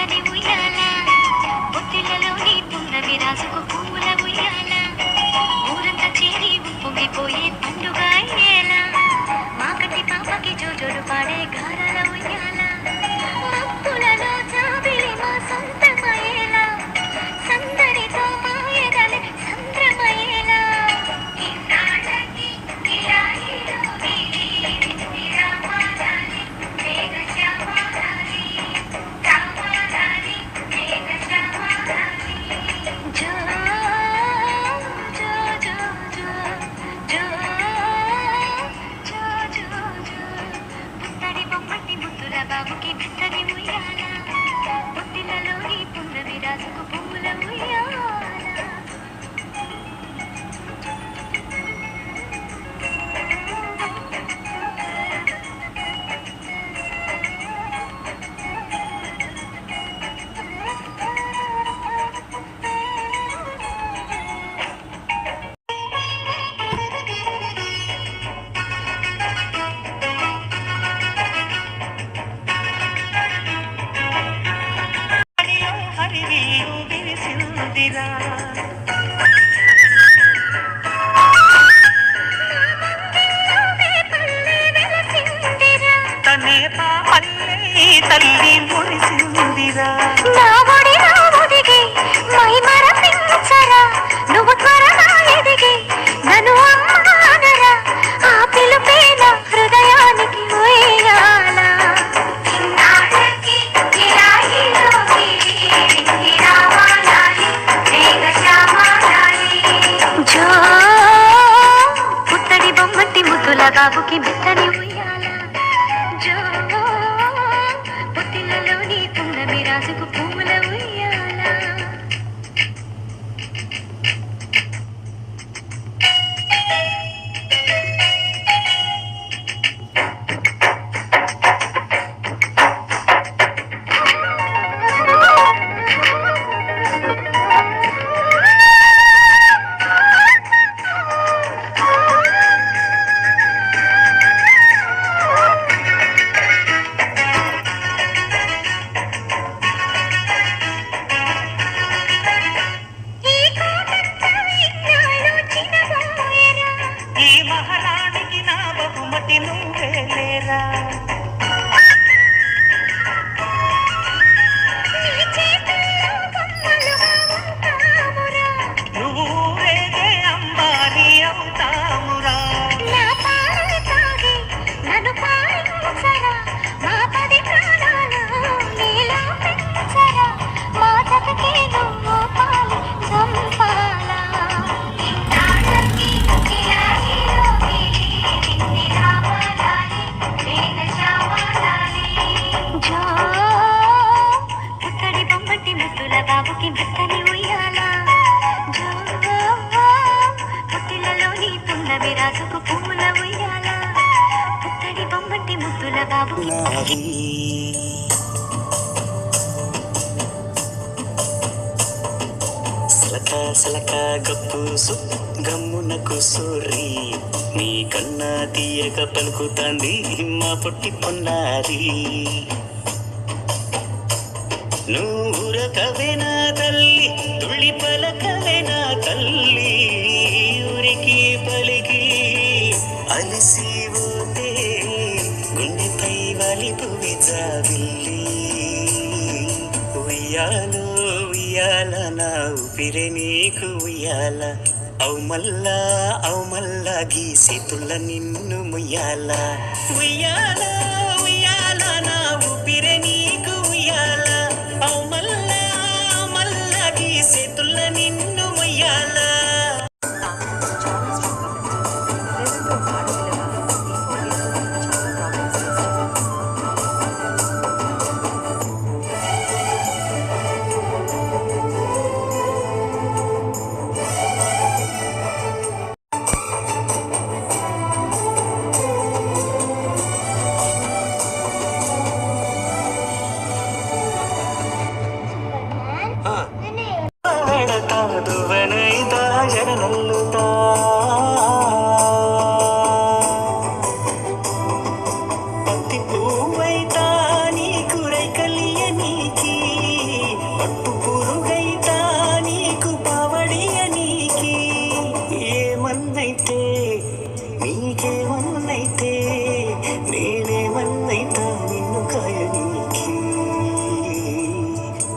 మెత్తని ఉయ్యాల పొత్తిళ్ళలోని పున్నమి రాసుకు పూల ఉయ్యాల ఊరంతా చేరి ఉప్పొంగిపోయే పండుగ అయ్యేలా మా కంటి పాపకి జోజోడు పాడే గారాల ఉయ్యాల మప్పులలో జాబిలి మా సొంతమయ్యేలా సందడితో మా ఎదలే సంద్రమయ్యేలా ఇన్నాళ్ళకి ఇలాయిలో రామారాణి మేఘశ్యామారాణి రామారాణి మేఘశ్యామారాణి జో జో జో జో జో జో జో జో పుత్తడి బొమ్మటి ముద్దుల బాబుకి మెత్తని ఉయ్యాల పొత్తిళ్ళలోని పున్నమి రాసుకు పువ్వుల ఉయ్యాల హరివిల్లు విరిసిందిరా తనే పాపల్లే తల్లి మురిసిందిరా నా ఒడికి మై మరపించరా నువ్వు త్వరగా ఎదిగి నన్ను అమ్మానరా ఆ పిలుపే నా హృదయానికి ఉయ్యాల జో పుత్తడి బొమ్మటి ముద్దుల బాబుకి మెత్తని ఉయ్యాల జో పొత్తిళ్ళలోని పున్నమి రాసుకు పూల ఉయ్యాల ఈ మహారాణికి నా బహుమతి నువ్వే లేరా నువ్వు ఊరేగే అంబారి అవుతామురా నన్ను పాలించరా మా పది ప్రాణాలు నీలో పెంచరా మా జతకే నువ్వు పాలి చంపాలా జో పుత్తడి బొమ్మటి ముద్దుల బాబుకి మెత్తని ఉయ్యాల జో పుత్తిళ్ళలోని పున్నమి రాసుకు పూల ఉయ్యాల పుత్తడి బొమ్మటి ముద్దుల బాబు సలక సలక గప్పుసు గమ్మునకు సూరి నీ కన్నా తీయక పలుకుతాంది మా పొట్టి పొన్నారి నువ్వురకవేనా తల్లి తుళ్ళి పలకవేనా తల్లి ఊరికి పలికి అలసి పోతే గుండెపై వాలిపోయి జాబిల్లి ఉయ్యాలో ఉయ్యాల నా ఊపిరే నీకు ఉయ్యాల అవు మల్లా గీసేతుల్ల నిన్ను ముయ్యాల ఉయ్యాల ఉయ్యాల నా ఊపిరే నీకు ఉయ్యాల అవు మల్లా గీసేతుల్ల నిన్ను ముయ్యాల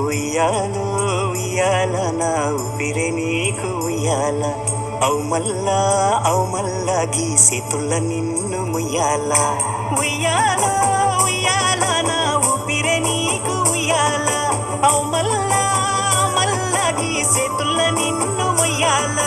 ఉయ్యాలో ఉయ్యాల నా ఊపిరే నీకు ఉయ్యాల అవు మల్లా గీసేతుల్ల నిన్ను ముయ్యాల ఉయ్యాల ఉయ్యాల నా ఊపిరే నీకు ఉయ్యాల అవు మల్లా గీసేతుల్ల నిన్ను ముయ్యాల